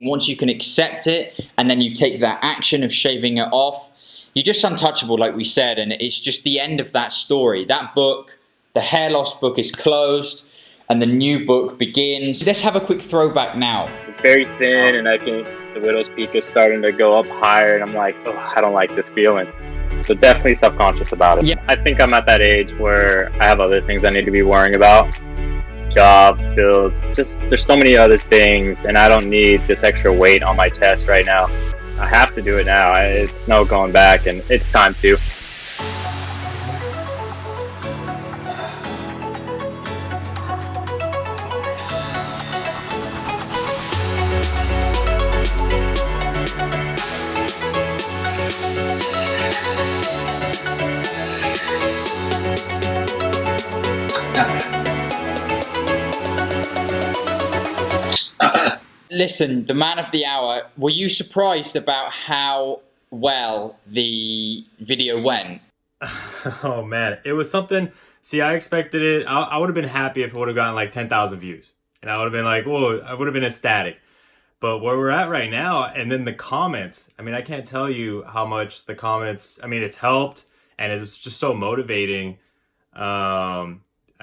Once you can accept it and then you take that action of shaving it off, you're just untouchable, like we said, and it's just the end of that story. That book, the hair loss book, is closed and the new book begins. Let's have a quick throwback now. It's very thin, and I think the widow's peak is starting to go up higher, and I'm like, oh, I don't like this feeling. So definitely self-conscious about it. Yeah. I think I'm at that age where I have other things I need to be worrying about. Job, bills, just there's so many other things, and I don't need this extra weight on my chest right now. I have to do it now. It's no going back, and it's time to. Listen, the man of the hour, were you surprised about how well the video went? Oh man, it was something. See, I expected it. I would have been happy if it would have gotten like 10,000 views, and I would have been like, whoa, I would have been ecstatic. But where we're at right now, and then the comments, I mean, I can't tell you how much the comments, I mean, it's helped, and it's just so motivating. I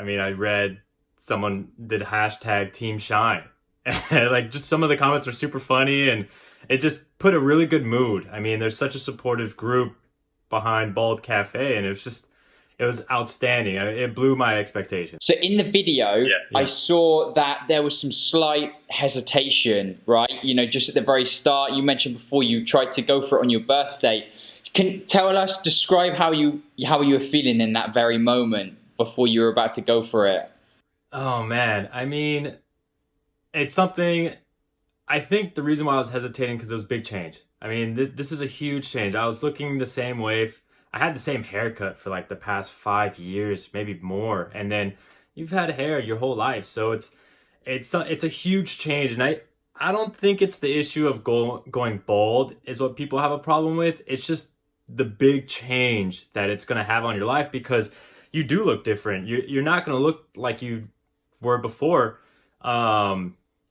mean, I read someone did hashtag Team Shine. Like, just some of the comments are super funny, and it just put a really good mood. I mean, there's such a supportive group behind Baldcafe, and it was outstanding. It blew my expectations. So in the video, Yeah. I saw that there was some slight hesitation, right? You know, just at the very start, you mentioned before you tried to go for it on your birthday. Can tell us, describe how you were feeling in that very moment before you were about to go for it. Oh man, I mean, it's something. I think the reason why I was hesitating because it was a big change. I mean, this is a huge change. I was looking the same way. I had the same haircut for like the past 5 years, maybe more, and then you've had hair your whole life, so it's a huge change. And I don't think it's the issue of going bald is what people have a problem with. It's just the big change that it's going to have on your life, because you do look different. You're not going to look like you were before.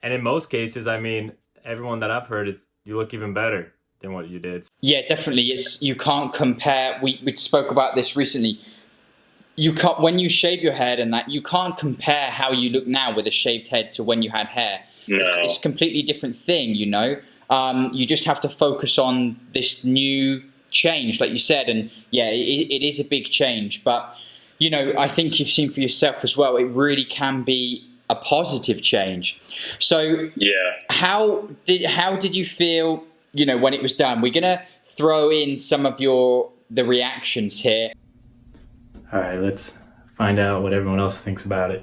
And in most cases, I mean, everyone that I've heard, you look even better than what you did. Yeah, definitely. You can't compare. We spoke about this recently. You can't, when you shave your head and that, you can't compare how you look now with a shaved head to when you had hair. No. It's a completely different thing, you know. You just have to focus on this new change, like you said. And yeah, it is a big change. But, you know, I think you've seen for yourself as well, it really can be a positive change. So Yeah. how did you feel, you know, when it was done? We're gonna throw in some of the reactions here. All right, let's find out what everyone else thinks about it.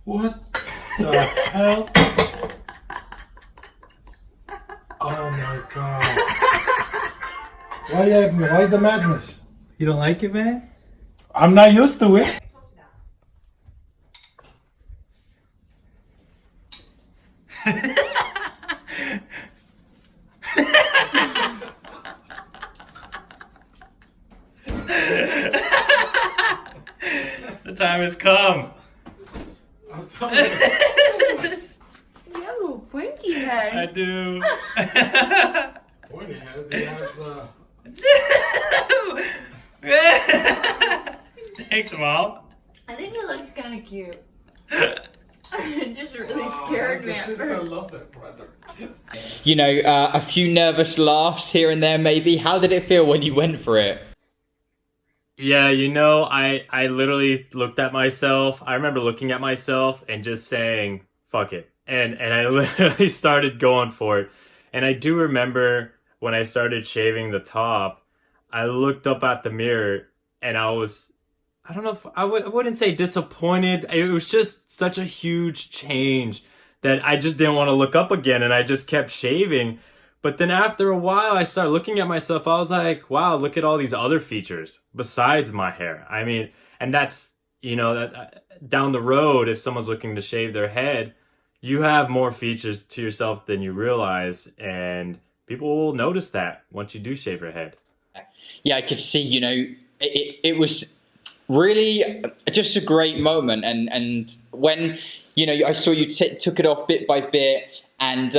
What the hell? Oh my god. Why the madness? You don't like it, man? I'm not used to it. The time has come. I'm telling you. You have a little pointy head. I do. Pointy head, he has Thanks, Mom. I think it looks kind of cute. It just really scared me the at sister first. loves it, brother. You know, a few nervous laughs here and there maybe. How did it feel when you went for it? Yeah, you know, I literally looked at myself. I remember looking at myself and just saying, fuck it. And I literally started going for it. And I do remember when I started shaving the top, I looked up at the mirror and I don't know if I wouldn't say disappointed. It was just such a huge change that I just didn't want to look up again, and I just kept shaving. But then after a while, I started looking at myself. I was like, wow, look at all these other features besides my hair. I mean, and that's you know, that down the road, if someone's looking to shave their head, you have more features to yourself than you realize, and people will notice that once you do shave your head. Yeah, I could see, you know, it was really just a great moment. And when, you know, I saw you took it off bit by bit, and,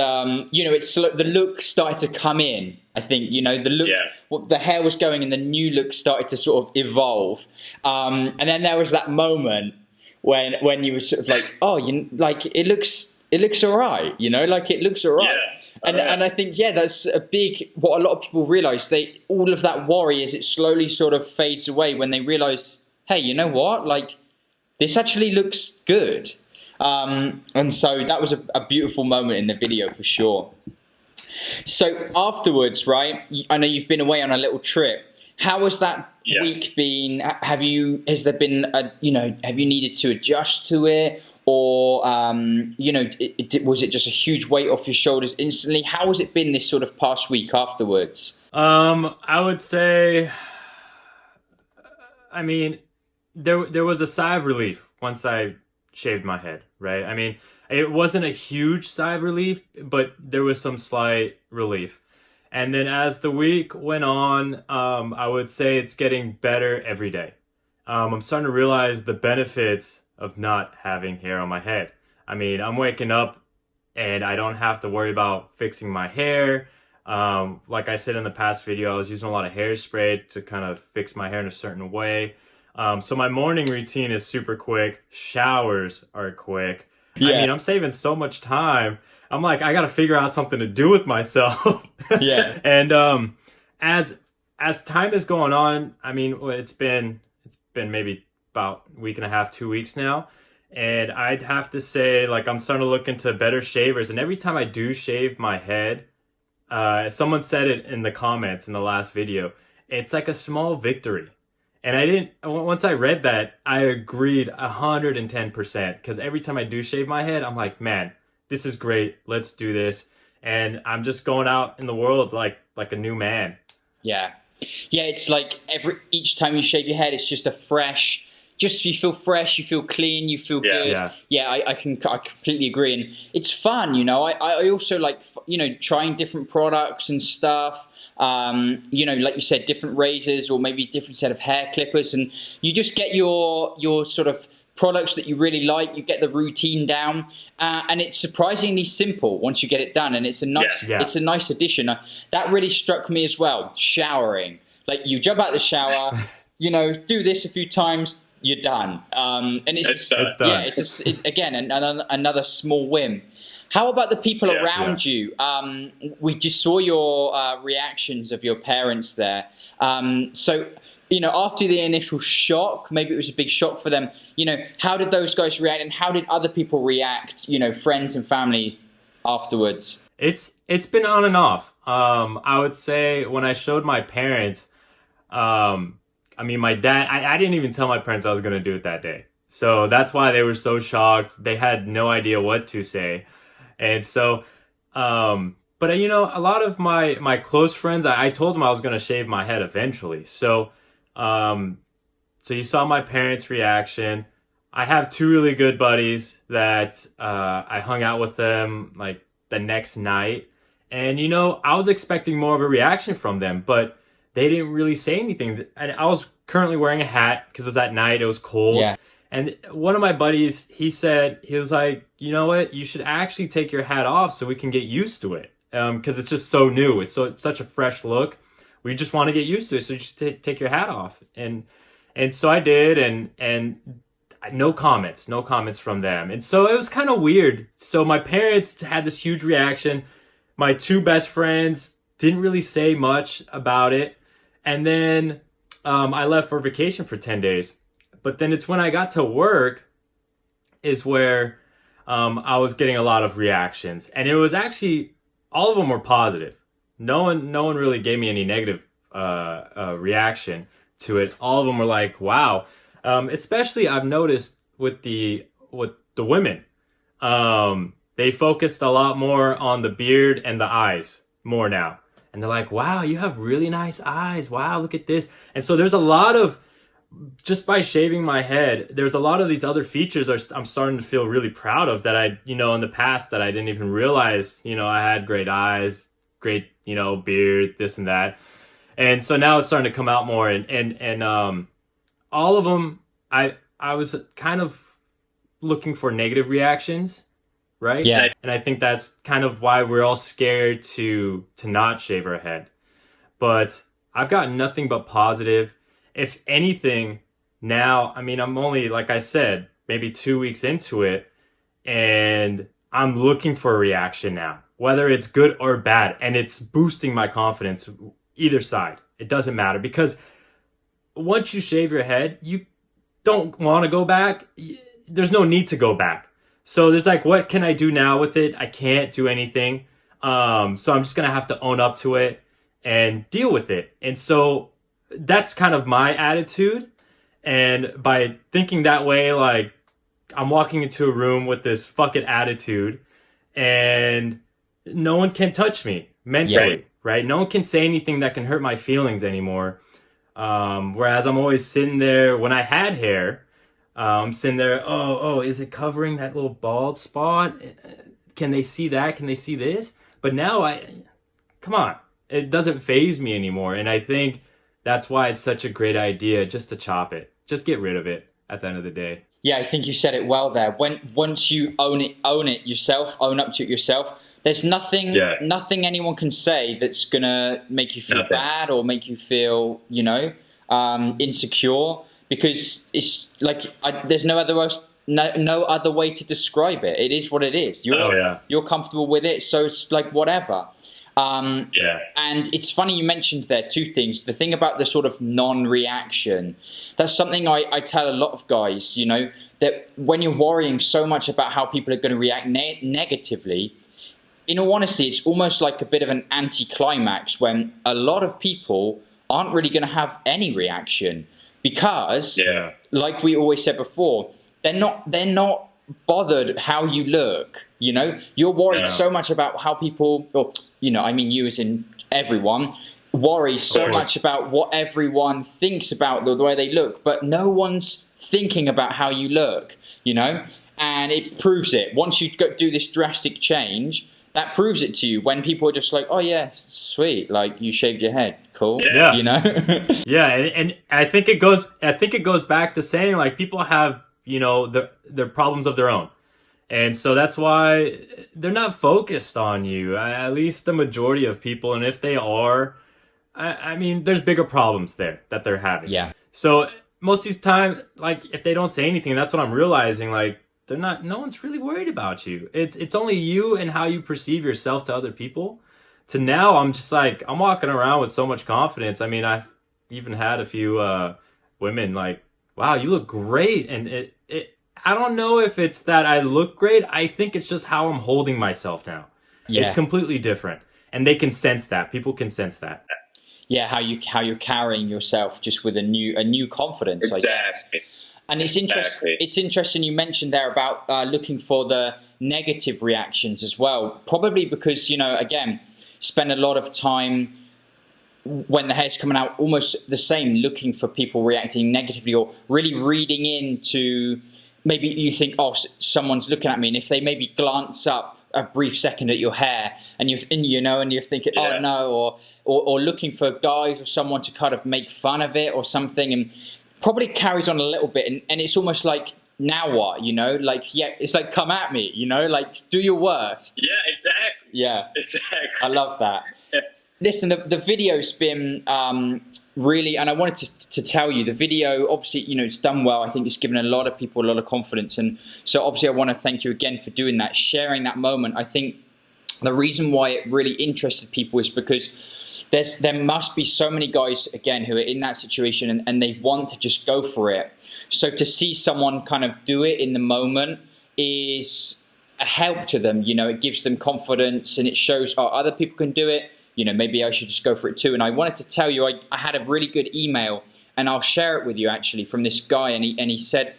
you know, the look started to come in. I think, you know, the look, the hair was going and the new look started to sort of evolve. And then there was that moment when you were sort of like, oh, like it looks all right, you know, like it looks all right. And I think, yeah, that's a big, what a lot of people realize, all of that worry as it slowly sort of fades away when they realize, hey, you know what, like this actually looks good. And so that was a beautiful moment in the video for sure. So afterwards, right, I know you've been away on a little trip. How has that week been? Has there been you know, have you needed to adjust to it? Or, you know, was it just a huge weight off your shoulders instantly? How has it been this sort of past week afterwards? I would say, I mean, there was a sigh of relief once I shaved my head, right? I mean, it wasn't a huge sigh of relief, but there was some slight relief. And then as the week went on, I would say it's getting better every day. I'm starting to realize the benefits of not having hair on my head. I mean, I'm waking up and I don't have to worry about fixing my hair. Like I said in the past video, I was using a lot of hairspray to kind of fix my hair in a certain way. So my morning routine is super quick. Showers are quick. Yeah. I mean, I'm saving so much time. I'm like, I got to figure out something to do with myself. Yeah. And as time is going on, I mean, it's been maybe about a week and a half, 2 weeks now. And I'd have to say, like, I'm starting to look into better shavers. And every time I do shave my head, someone said it in the comments in the last video, it's like a small victory. And once I read that, I agreed 110%. Because every time I do shave my head, I'm like, man, this is great. Let's do this. And I'm just going out in the world like a new man. Yeah. Yeah, it's like each time you shave your head, it's just you feel fresh, you feel clean, you feel good. Yeah, I completely agree. And it's fun, you know. I also like, you know, trying different products and stuff. You know, like you said, different razors or maybe a different set of hair clippers. And you just get your sort of products that you really like, you get the routine down, and it's surprisingly simple once you get it done, and it's a nice addition. That really struck me as well. Showering, like you jump out of the shower, you know, do this a few times, you're done, and it's done. Yeah, it's again another small win. How about the people around you? We just saw your reactions of your parents there. So, you know, after the initial shock, maybe it was a big shock for them, you know, how did those guys react and how did other people react, you know, friends and family afterwards? It's been on and off. I would say when I showed my parents, I mean, my dad, I didn't even tell my parents I was going to do it that day. So that's why they were so shocked. They had no idea what to say. And so, but you know, a lot of my close friends, I told them I was going to shave my head eventually. So you saw my parents' reaction. I have two really good buddies that I hung out with them like the next night. And, you know, I was expecting more of a reaction from them, but they didn't really say anything. And I was currently wearing a hat because it was at night. It was cold. Yeah. And one of my buddies, he was like, you know what? You should actually take your hat off so we can get used to it. Because it's just so new. It's such a fresh look. We just want to get used to it. So you just take your hat off. And so I did. And no comments from them. And so it was kind of weird. So my parents had this huge reaction. My two best friends didn't really say much about it. And then I left for vacation for 10 days. But then it's when I got to work is where I was getting a lot of reactions. And it was actually, all of them were positive. No one really gave me any negative reaction to it. All of them were like, wow. Especially I've noticed with the women. They focused a lot more on the beard and the eyes more now. And they're like, wow, you have really nice eyes. Wow, look at this. And so there's a lot of just by shaving my head, there's a lot of these other features I'm starting to feel really proud of that I, in the past that I didn't even realize, I had great eyes, great, beard, this and that. And so now it's starting to come out more and all of them, I was kind of looking for negative reactions, right? Yeah. And I think that's kind of why we're all scared to not shave our head. But I've got nothing but positive. If anything, now, I mean, I'm only, like I said, maybe 2 weeks into it, and I'm looking for a reaction now, whether it's good or bad, and it's boosting my confidence, either side. It doesn't matter, because once you shave your head, you don't want to go back. There's no need to go back. So there's like, what can I do now with it? I can't do anything. So I'm just going to have to own up to it and deal with it. And so that's kind of my attitude. And by thinking that way, like, I'm walking into a room with this fucking attitude and no one can touch me mentally, right? No one can say anything that can hurt my feelings anymore. Whereas I'm always sitting there when I had hair, I'm sitting there, oh, is it covering that little bald spot? Can they see that? Can they see this? But now come on, it doesn't faze me anymore. And I think that's why it's such a great idea just to chop it. Just get rid of it at the end of the day. Yeah, I think you said it well there. Once you own it yourself, own up to it yourself, there's nothing anyone can say that's gonna make you feel bad or make you feel, insecure, because it's like there's no other way to describe it. It is what it is. You're comfortable with it, so it's like whatever. And it's funny you mentioned there two things. The thing about the sort of non-reaction, that's something I tell a lot of guys, that when you're worrying so much about how people are going to react negatively, in all honesty, it's almost like a bit of an anticlimax when a lot of people aren't really going to have any reaction because, like we always said before, they're not bothered how you look. You're worried so much about how people, or I mean you as in everyone, worry so much about what everyone thinks about the way they look, but no one's thinking about how you look, and it proves it. Once you do this drastic change, that proves it to you when people are just like, oh yeah, sweet, like you shaved your head, cool. Yeah, and I think it goes back to saying, like, people have their problems of their own, and so that's why they're not focused on you, at least the majority of people. And if they are, I mean, there's bigger problems there that they're having. So most of the time, like, if they don't say anything, that's what I'm realizing, like, no one's really worried about you. It's only you and how you perceive yourself to other people. To now, I'm just like, I'm walking around with so much confidence. I mean, I've even had a few women like, wow, you look great. And I don't know if it's that I look great. I think it's just how I'm holding myself now. It's completely different. And they can sense that. People can sense that. Yeah, how you're carrying yourself just with a new confidence, I guess. And it's interesting. It's interesting you mentioned there about looking for the negative reactions as well. Probably because again, spend a lot of time when the hair's coming out, almost the same, looking for people reacting negatively or really reading into. Maybe you think, oh, someone's looking at me, and if they maybe glance up a brief second at your hair, and you're thinking, oh no, or looking for guys or someone to kind of make fun of it or something, and probably carries on a little bit, and it's almost like, now what, like, it's like, come at me, like, do your worst. Exactly. I love that. Listen, the video's been really, and I wanted to tell you, the video, obviously, it's done well. I think it's given a lot of people a lot of confidence, and so obviously I want to thank you again for doing that, sharing that moment. I think the reason why it really interested people is because there must be so many guys, again, who are in that situation and they want to just go for it. So to see someone kind of do it in the moment is a help to them. It gives them confidence and it shows, oh, other people can do it. Maybe I should just go for it too. And I wanted to tell you, I had a really good email, and I'll share it with you actually, from this guy. And he said,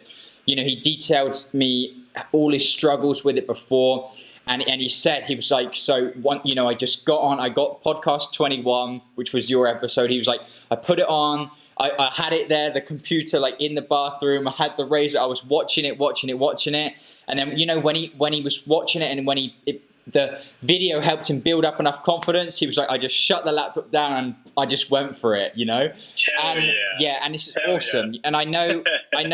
he detailed me all his struggles with it before. And he said, he was like, so I got podcast 21, which was your episode. He was like, I put it on, I had it there, the computer like in the bathroom. I had the razor. I was watching it, and then when he was watching it, and when the video helped him build up enough confidence, he was like, I just shut the laptop down and I just went for it, and and it's awesome. And I know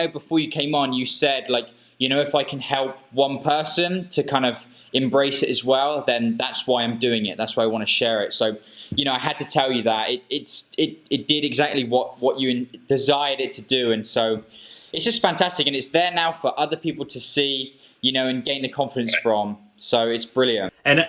before you came on, you said like, if I can help one person to kind of embrace it as well, then that's why I'm doing it. That's why I want to share it. So, I had to tell you that it did exactly what you desired it to do. And so it's just fantastic. And it's there now for other people to see, and gain the confidence from. So it's brilliant. And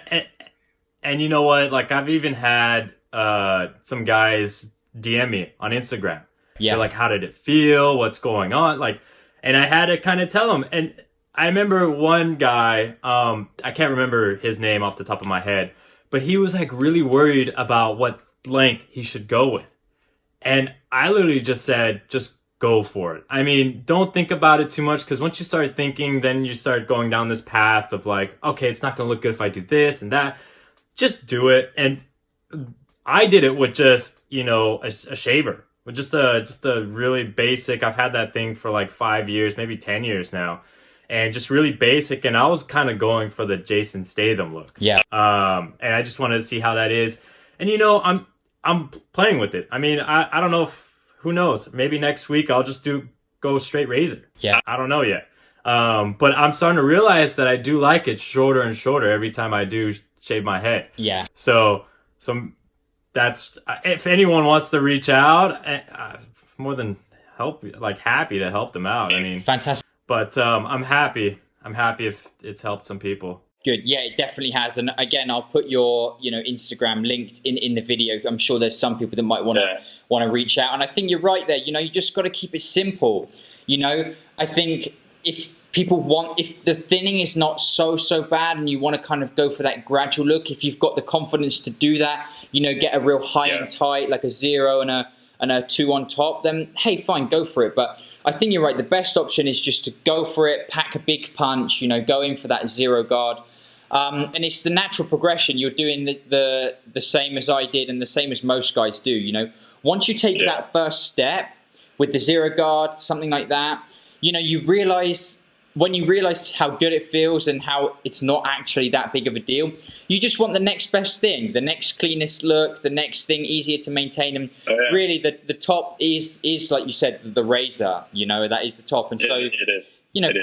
you know what? Like I've even had some guys DM me on Instagram. Yeah. They're like, how did it feel? What's going on? Like, and I had to kind of tell them. And I remember one guy, I can't remember his name off the top of my head, but he was like really worried about what length he should go with. And I literally just said, just go for it. I mean, don't think about it too much, because once you start thinking, then you start going down this path of like, okay, it's not going to look good if I do this and that. Just do it. And I did it with just, a shaver, with just a really basic. I've had that thing for like 5 years, maybe 10 years now, and just really basic. And I was kind of going for the Jason Statham look. Yeah. And I just wanted to see how that is. And I'm playing with it. I mean, I don't know if, who knows? Maybe next week I'll just go straight razor. Yeah. I don't know yet. But I'm starting to realize that I do like it shorter and shorter every time I do shave my head. Yeah. So that's, if anyone wants to reach out, more than happy to help them out. I mean, fantastic. But I'm happy if it's helped some people. Good. Yeah, it definitely has. And again, I'll put your, Instagram linked in the video. I'm sure there's some people that might want to reach out. And I think you're right there. You just got to keep it simple. I think if the thinning is not so bad and you want to kind of go for that gradual look, if you've got the confidence to do that, get a real high and tight, like a 0 and a 2 on top, then hey, fine, go for it. But I think you're right. The best option is just to go for it, pack a big punch, go in for that 0 guard. And it's the natural progression. You're doing the same as I did and the same as most guys do. Once you take that first step with the 0 guard, something like that, when you realize how good it feels and how it's not actually that big of a deal, you just want the next best thing, the next cleanest look, the next thing easier to maintain. And really the top is like you said, the razor, that is the top. And so, it is.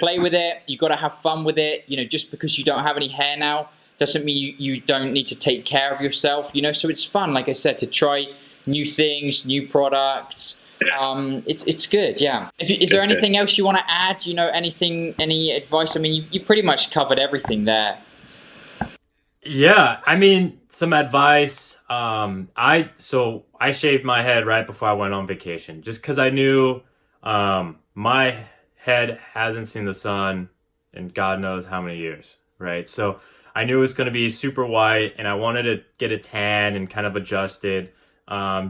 Play with it. You got to have fun with it. Just because you don't have any hair now doesn't mean you don't need to take care of yourself, So it's fun, like I said, to try new things, new products. It's good, yeah. Is there anything else you want to add? Any advice? I mean, you pretty much covered everything there. Yeah, I mean, some advice. I shaved my head right before I went on vacation, just because I knew my head hasn't seen the sun in God knows how many years, right? So I knew it was going to be super white, and I wanted to get a tan and kind of adjust it.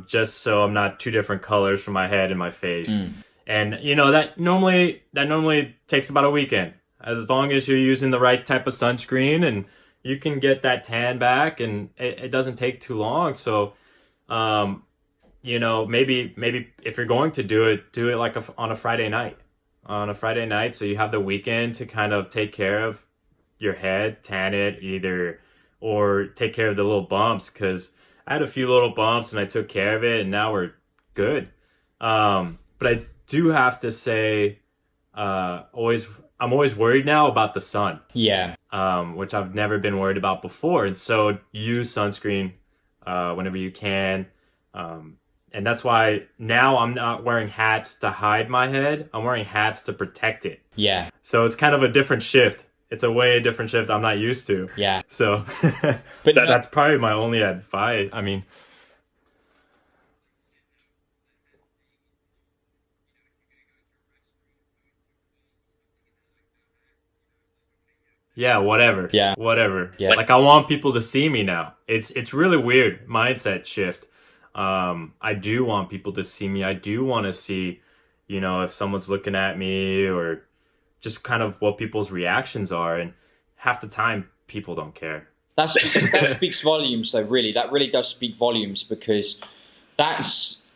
Just so I'm not two different colors for my head and my face. And that normally takes about a weekend, as long as you're using the right type of sunscreen, and you can get that tan back, and it doesn't take too long. So, maybe if you're going to do it like on a Friday night, so you have the weekend to kind of take care of your head, tan it or take care of the little bumps, because I had a few little bumps and I took care of it, and now we're good. But I do have to say, I'm always worried now about the sun. Yeah. Which I've never been worried about before. And so use sunscreen whenever you can. And that's why now I'm not wearing hats to hide my head. I'm wearing hats to protect it. Yeah. So it's kind of a different shift. It's a way different shift I'm not used to. Yeah. So but that's probably my only advice. I mean, yeah, whatever. Yeah. Whatever. Yeah. Like I want people to see me now. It's really weird mindset shift. I do want people to see me. I do want to see, if someone's looking at me, or just kind of what people's reactions are. And half the time, people don't care. That speaks volumes, though, really. That really does speak volumes, because that's,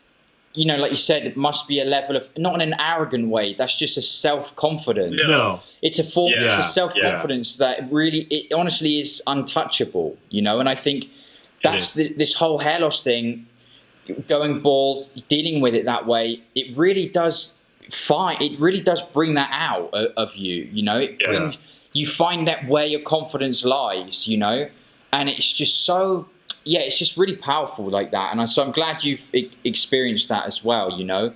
you know, like you said, it must be a level of, not in an arrogant way, that's just a self-confidence. No. It's a form, Yeah. it's a self-confidence that really, it honestly is untouchable, you know, and I think that's this whole hair loss thing, going bald, dealing with it that way, it really does bring that out of you, you know, it brings, you find that where your confidence lies, you know, and it's just so, yeah, it's just really powerful like that. And so I'm glad you've experienced that as well, you know,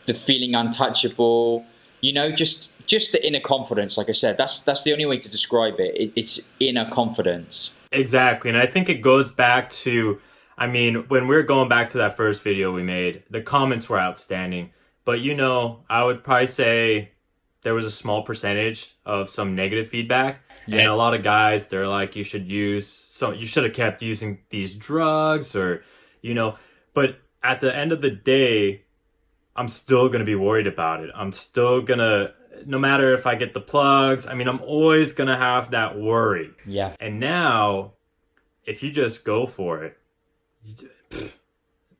the feeling untouchable, you know, just the inner confidence. Like I said, that's the only way to describe it. It's inner confidence. Exactly. And I think it goes back to, I mean, when we're going back to that first video we made, the comments were outstanding. But, you know, I would probably say there was a small percentage of some negative feedback. Yeah. And a lot of guys, they're like, you should have kept using these drugs, or, you know, but at the end of the day, I'm still going to be worried about it. I'm still going to, no matter if I get the plugs, I mean, I'm always going to have that worry. Yeah. And now, if you just go for it,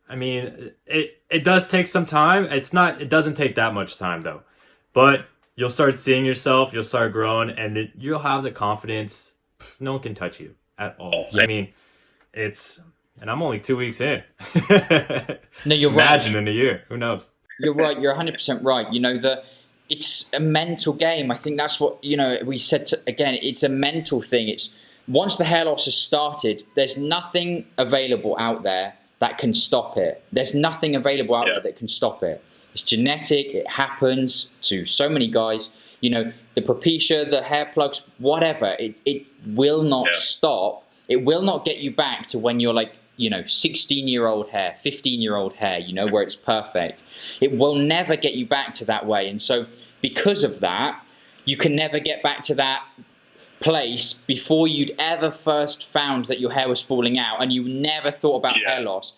I mean, it does take some time. It doesn't take that much time though, but you'll start seeing yourself, you'll start growing, and you'll have the confidence. No one can touch you at all. Yeah. I mean, and I'm only 2 weeks in. No, you're Imagine right. in a year, who knows? You're right. You're 100% right. You know, it's a mental game. I think that's what, you know, we said again, it's a mental thing. It's once the hair loss has started, there's nothing available out there that can stop it. There's nothing available out there that can stop it. It's genetic. It happens to so many guys. You know, the Propecia, the hair plugs, whatever. It will not stop. It will not get you back to when you're like, you know, 16-year-old hair, 15-year-old hair, you know, where it's perfect. It will never get you back to that way. And so because of that, you can never get back to that place before you'd ever first found that your hair was falling out and you never thought about hair loss.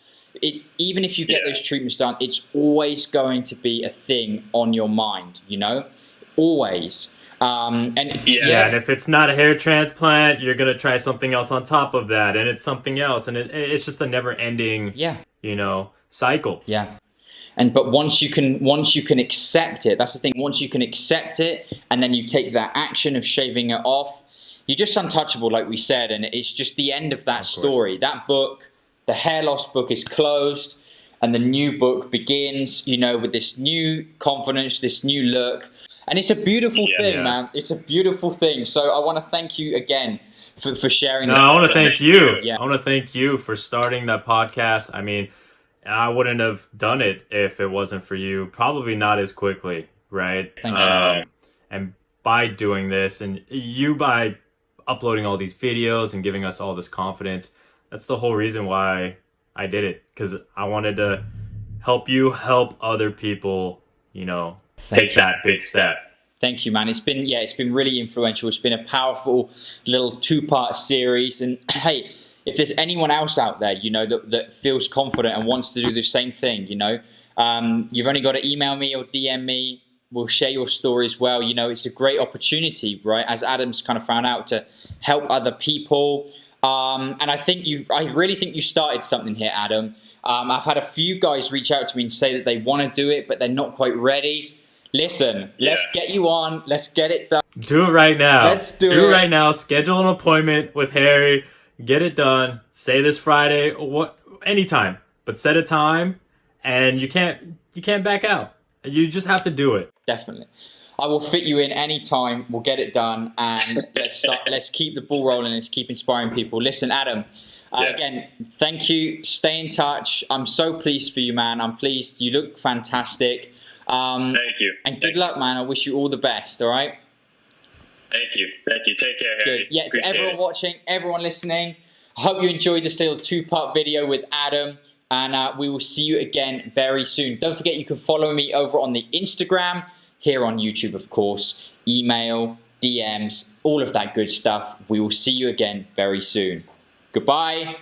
Even if you get those treatments done, it's always going to be a thing on your mind, you know, always. And Yeah. But once you can accept it, that's the thing. Once you can accept it, and then you take that action of shaving it off, you're just untouchable, like we said, and it's just the end of that story. That book, the hair loss book, is closed, and the new book begins, you know, with this new confidence, this new look. And it's a beautiful thing, man. It's a beautiful thing. So I want to thank you again for sharing that. I want to thank you. Yeah. I want to thank you for starting that podcast. I mean, I wouldn't have done it if it wasn't for you. Probably not as quickly, right? Thank you. And by doing this, and you by uploading all these videos and giving us all this confidence, that's the whole reason why I did it. Because I wanted to help you help other people, you know, take that big step. Thank you, man. It's been really influential. It's been a powerful little 2-part series. And hey, if there's anyone else out there, you know, that feels confident and wants to do the same thing, you know, you've only got to email me or DM me. We'll share your story as well. You know, it's a great opportunity, right? As Adam's kind of found out, to help other people. And I really think you started something here, Adam. I've had a few guys reach out to me and say that they want to do it, but they're not quite ready. Listen, let's get you on. Let's get it done. Do it right now. Let's do it right now. Schedule an appointment with Harry. Get it done. Say this Friday, anytime, but set a time, and you can't back out. You just have to do it. Definitely. I will fit you in anytime. We'll get it done, and let's keep the ball rolling. Let's keep inspiring people. Listen, Adam, again, thank you. Stay in touch. I'm so pleased for you, man. I'm pleased. You look fantastic. Thank you. And good luck, man. I wish you all the best, all right? Thank you. Take care, Harry. Good. Yeah, to everyone watching, everyone listening, I hope you enjoyed this little 2-part video with Adam, and we will see you again very soon. Don't forget, you can follow me over on the Instagram, here on YouTube, of course, email, DMs, all of that good stuff. We will see you again very soon. Goodbye.